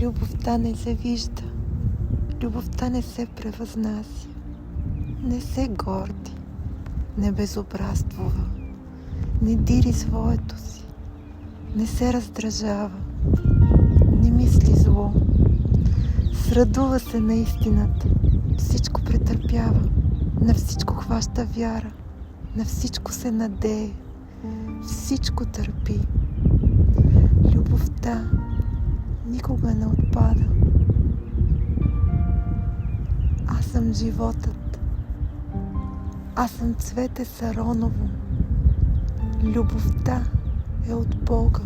Любовта не се вижда, любовта не се превъзнася, не се горди, не безобраствува, не дири своето си, не се раздражава, не мисли зло, срадува се на истината, всичко претърпява, на всичко хваща вяра, на всичко се надее, всичко търпи. Любовта никога не отпада. Аз съм животът. Аз съм цвете Сароново. Любовта е от Бога.